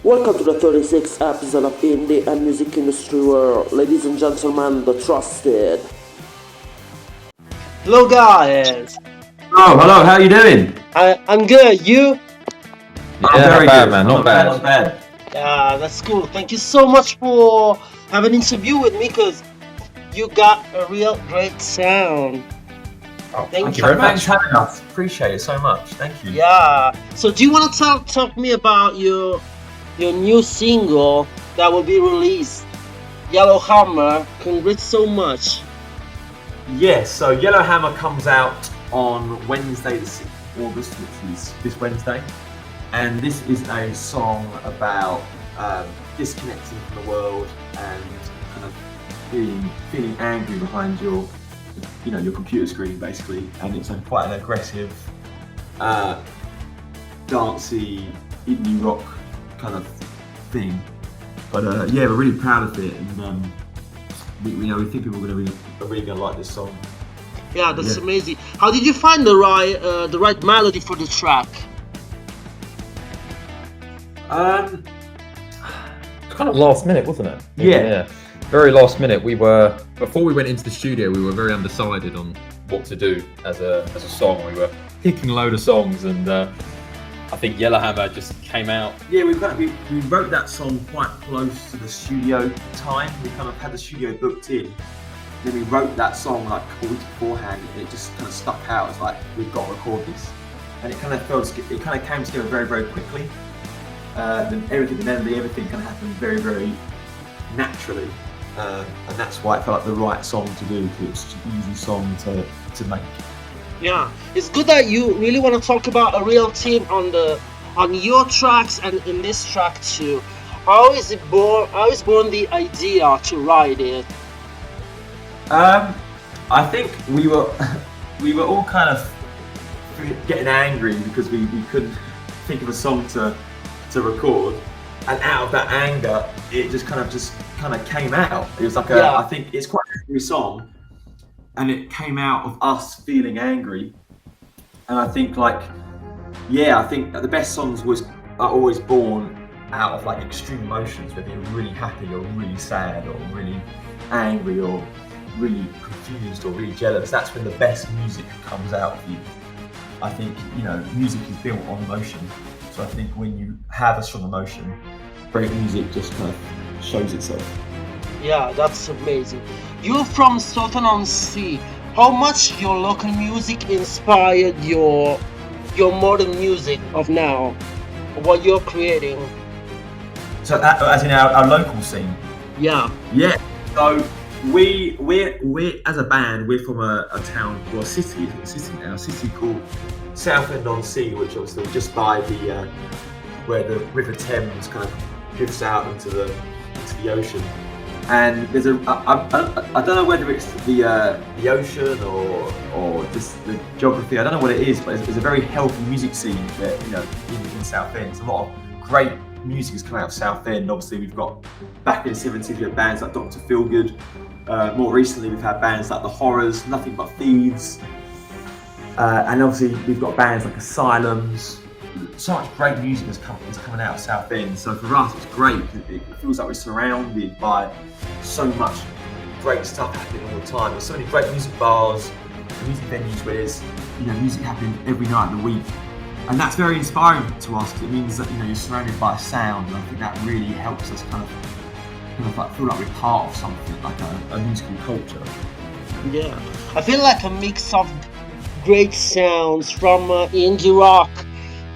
Welcome to the 36th episode of Indie and Music Industry World. Ladies and gentlemen, the trusted. Hello guys! Oh, hello, how are you doing? I'm good, you? I'm very not bad, good, man, not bad. Yeah, that's cool. Thank you so much for having an interview with me because you got a real great sound. Oh, thank you very much. Thanks for having us. Appreciate it so much. Thank you. Yeah. So do you want to talk to me about your new single that will be released? Yellowhammer. Congrats so much. Yes, so Yellowhammer comes out on Wednesday the 6th of August, which is this Wednesday. And this is a song about disconnecting from the world and kind of feeling angry behind your computer screen, basically. And it's quite an aggressive, dancey, indie rock kind of thing. But yeah, we're really proud of it, and we think people are really going to like this song. Yeah, that's amazing. How did you find the right melody for the track? It's kind of last minute, wasn't it? Yeah. Very last minute. Before we went into the studio, we were very undecided on what to do as a song. We were picking a load of songs, and I think Yellowhammer just came out. Yeah, we wrote that song quite close to the studio time. We kind of had the studio booked in. Then we wrote that song like a couple weeks beforehand, and it just kind of stuck out. It's like, we've got to record this, and it kind of came together very, very quickly. Then the melody, everything kind of happened very, very naturally, and that's why it felt like the right song to do, because it's such an easy song to make. Yeah, it's good that you really want to talk about a real team on your tracks and in this track too. How is born the idea to write it? I think we were all kind of getting angry because we couldn't think of a song to record, and out of that anger, it just kind of came out. It was like I think it's quite an angry song, and it came out of us feeling angry. And I think the best songs are always born out of like extreme emotions, whether you're really happy or really sad or really angry or really confused or really jealous. That's when the best music comes out of you. I think music is built on emotion. So I think when you have a strong emotion, great music just kind of shows itself. Yeah, that's amazing. You're from Southend-on-Sea. How much your local music inspired your modern music of now, what you're creating? So as in our local scene? Yeah. Yeah. So we're as a band, we're from a town, or a city called Southend-on-Sea, which obviously just by the where the River Thames kind of drifts out into the ocean. And there's I don't know whether it's the ocean or just the geography. I don't know what it is, but it's a very healthy music scene there, in Southend. There's a lot of great music has come out of Southend. Obviously, we've got back in the 70s, we had bands like Dr. Feelgood. More recently, we've had bands like The Horrors, Nothing But Thieves. And obviously we've got bands like Asylums. So much great music is coming out of Southend. So for us, it's great. It feels like we're surrounded by so much great stuff happening all the time. There's so many great music bars, music venues where there's music happening every night of the week, and that's very inspiring to us. It means that you're surrounded by sound, and I think that really helps us kind of like feel like we're part of something, like a musical culture. Yeah, I feel like a mix of great sounds from indie rock,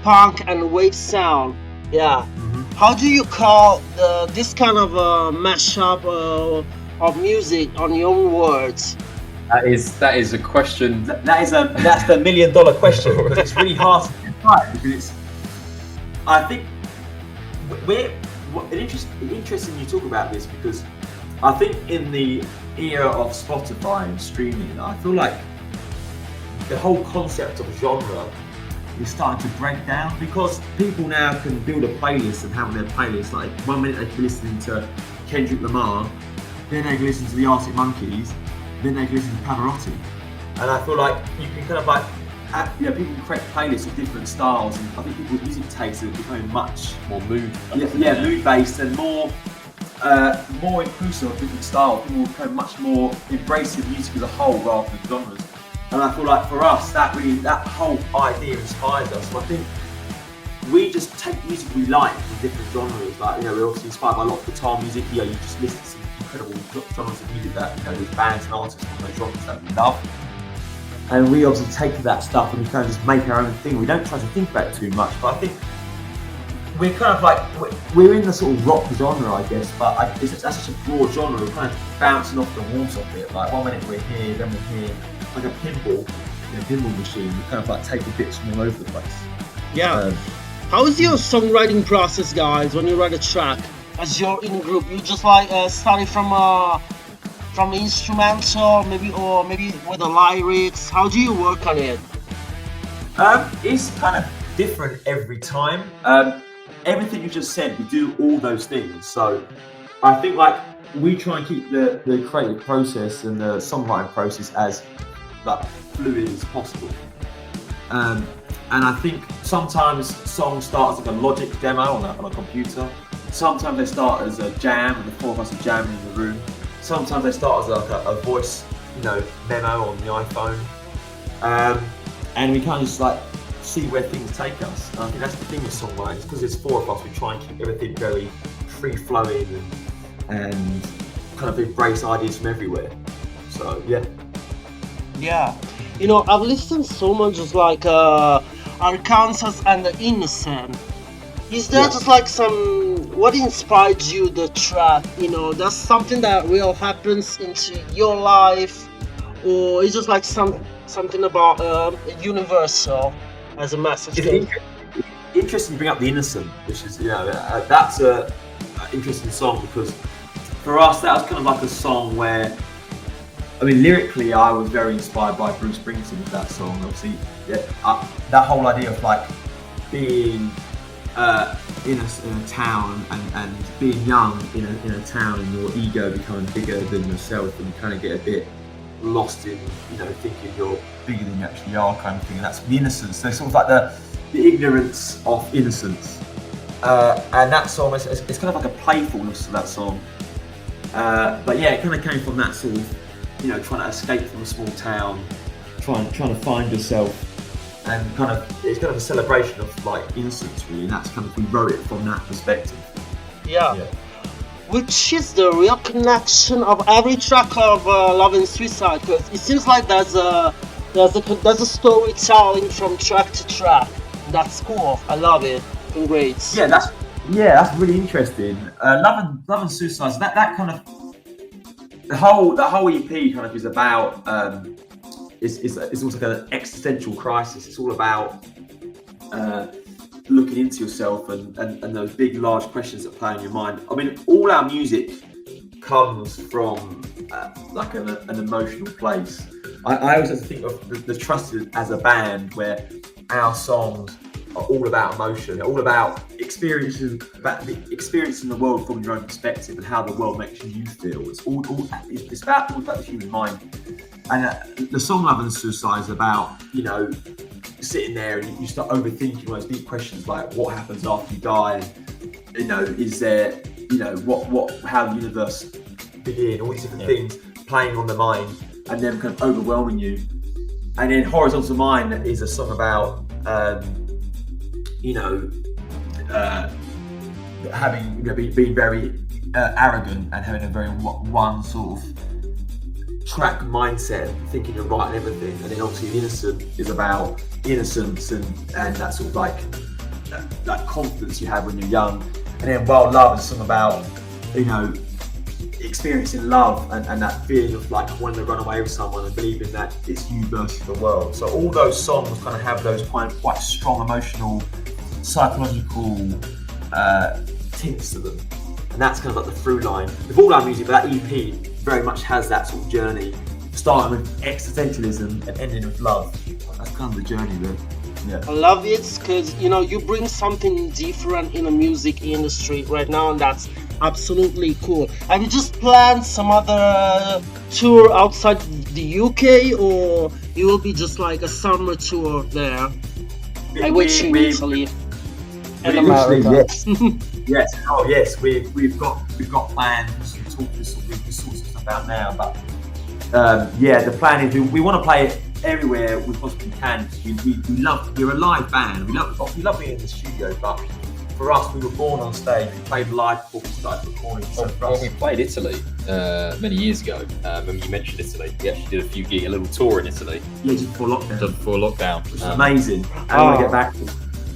punk, and wave sound. Yeah. Mm-hmm. How do you call this kind of mashup of music on your own words? That is a question. That's the $1 million question, because it's really hard to define. Because I think it's interesting you talk about this, because I think in the era of Spotify and streaming, I feel like the whole concept of genre is starting to break down, because people now can build a playlist and have their playlist. Like 1 minute they can be listening to Kendrick Lamar, then they can listen to the Arctic Monkeys, then they can listen to Pavarotti. And I feel like you can kind of like people can create playlists of different styles, and I think people's music tastes are becoming much More mood. mood based and more inclusive of different styles. People will become much more embracing music as a whole rather than genres. And I feel like for us, that whole idea inspires us. So I think we just take music we like from different genres. Like, we're obviously inspired by a lot of guitar music. You just listen to some incredible genres of music that, there's bands and artists from those genres that we love. And we obviously take that stuff and we kind of just make our own thing. We don't try to think about it too much, but I think we're kind of like, we're in the sort of rock genre, I guess, but that's such a broad genre. We're kind of bouncing off the walls of it. Like 1 minute we're here, then we're here. Like a pinball machine. We kind of like take the bits from all over the place. Yeah. How is your songwriting process, guys, when you write a track? As you're in a group, you just like starting from instrumental, maybe with the lyrics. How do you work on it? It's kind of different every time. Everything you just said, we do all those things. So I think like we try and keep the creative process and the songwriting process as like fluid as possible. And I think sometimes songs start as like a Logic demo on a computer. Sometimes they start as a jam, and the four of us are jamming in the room. Sometimes they start as like a voice, memo on the iPhone. And we kind of just like see where things take us. And I think that's the thing with songwriting, because there's four of us, we try and keep everything very free-flowing and kind of embrace ideas from everywhere. So, yeah. Yeah. I've listened so much just like Arkansas and the Innocent. Is there just like what inspired you, the track? That's something that will happens into your life, or it's just like something about universal as a message? It's interesting to bring up the Innocent, which is, that's an interesting song, because for us that was kind of like a song where, lyrically, I was very inspired by Bruce Springsteen with that song. Obviously, that whole idea of like being in a town and being young in a town, and your ego becoming bigger than yourself, and you kind of get a bit lost in, thinking you're bigger than you actually are, kind of thing. And that's the innocence. So it's sort of like the ignorance of innocence. And that song, it's kind of like a playfulness to that song. But yeah, it kind of came from that sort of, trying to escape from a small town, trying to find yourself, and it's kind of a celebration of like innocence, really. And that's kind of, we wrote it from that perspective. Yeah. Which is the real connection of every track of Love and Suicide, because it seems like there's a storytelling from track to track. That's cool. I love it. Congrats. Yeah, that's really interesting. Love and Suicide. That kind of the whole EP kind of is about it's also kind of an existential crisis. It's all about looking into yourself and those big, large questions that play in your mind. All our music comes from like an emotional place. I always have to think of the Trusted as a band, where our songs are all about emotion. They're all about experiencing the world from your own perspective and how the world makes you feel. It's about the human mind. And the song Love and Suicide is about, sitting there and you start overthinking those deep questions like what happens after you die, is there, how the universe began, all these different things playing on the mind and then kind of overwhelming you. And then Horizontal Mind is a song about having, being very arrogant and having a very one sort of track mindset, thinking you're right and everything. And then obviously The Innocent is about innocence and that sort of like that confidence you have when you're young. And then Wild Love is a song about, experiencing love and that feeling of like wanting to run away with someone and believing that it's you versus the world. So all those songs kind of have those quite strong emotional, psychological tints to them. And that's kind of like the through line with all our music. But that EP very much has that sort of journey, starting with existentialism and ending with love. That's kind of the journey that Yeah. I love it because you bring something different in the music industry right now, and that's absolutely cool. Have you just planned some other tour outside the UK, or it will be just like a summer tour there? I wish in Italy and America. Yes. Yes. Oh yes. We've got plans. We sort some stuff out now, but the plan is we want to play it everywhere we possibly can. We're a live band. We love being in the studio, but for us, we were born on stage. We played live before we started recording. So Well, we played Italy many years ago. When you mentioned Italy, we actually did a little tour in Italy. Yeah, just before lockdown. Just before lockdown. Which was amazing. I want to get back to it.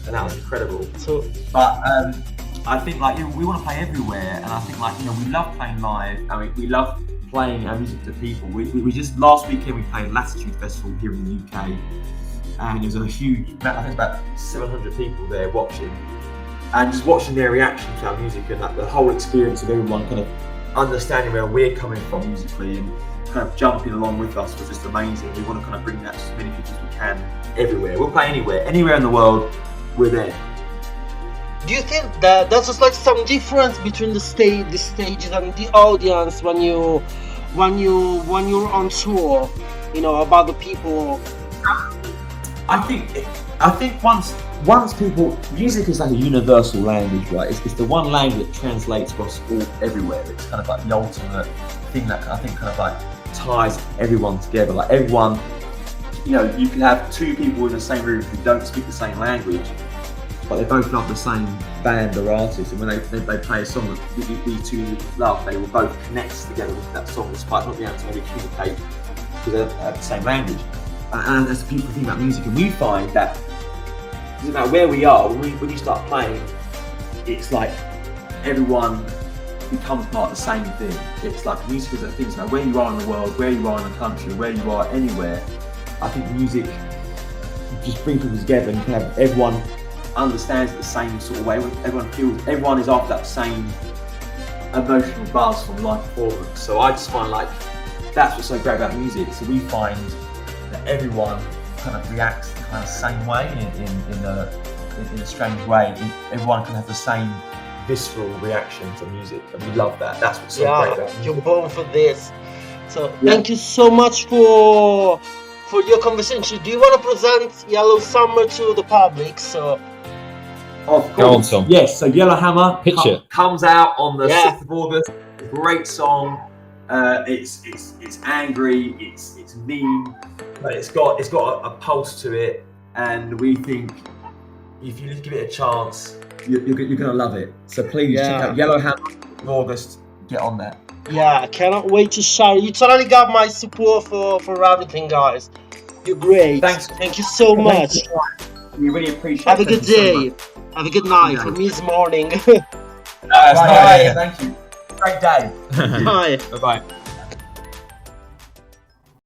And that was incredible. But I think we want to play everywhere, and I think we love playing live. I mean, we love playing our music to people. We just last weekend we played Latitude Festival here in the UK, and there was a huge, I think about 700 people there watching, and just watching their reaction to our music and the whole experience of everyone kind of understanding where we're coming from musically and kind of jumping along with us was just amazing. We want to kind of bring that to as many people as we can everywhere. We'll play anywhere in the world. We're there. Do you think that that's just like some difference between the stages and the audience when you're on tour? About the people. I think once people, music is like a universal language, right? It's the one language that translates across everywhere. It's kind of like the ultimate thing that I think kind of like ties everyone together. Like everyone, you can have two people in the same room who don't speak the same language, but they both love the same band or artist, and when they play a song that these two love, they will both connect together with that song despite not being able to maybe communicate because they have the same language. And that's the beautiful thing about music, and we find that no matter where we are, when you start playing, it's like everyone becomes part of the same thing. It's like music is a thing, so where you are in the world, where you are in the country, where you are anywhere, I think music just brings people together, and you can have everyone understands it the same sort of way. Everyone is after that same emotional buzz from live performance. So I just find that's what's so great about music. So we find that everyone kind of reacts the kind of same way in a strange way. Everyone can have the same visceral reaction to music, and we love that. That's what's so great about music. You're born for this. So thank you so much for your conversation. Do you want to present Yellow Summer to the public? So. Of course. Go on, Tom. Yes, so Yellowhammer comes out on the 6th of August. Great song. It's angry, it's mean, but it's got a pulse to it, and we think if you give it a chance, you're gonna love it. So please check out Yellowhammer in August. Get on that. Yeah, I cannot wait to shout. You totally got my support for everything, guys. You're great. Thanks. Thank you so much. We really appreciate it. Have a good day. Have a good night. For me, it's morning. Thank you. Great day. Bye. Bye-bye.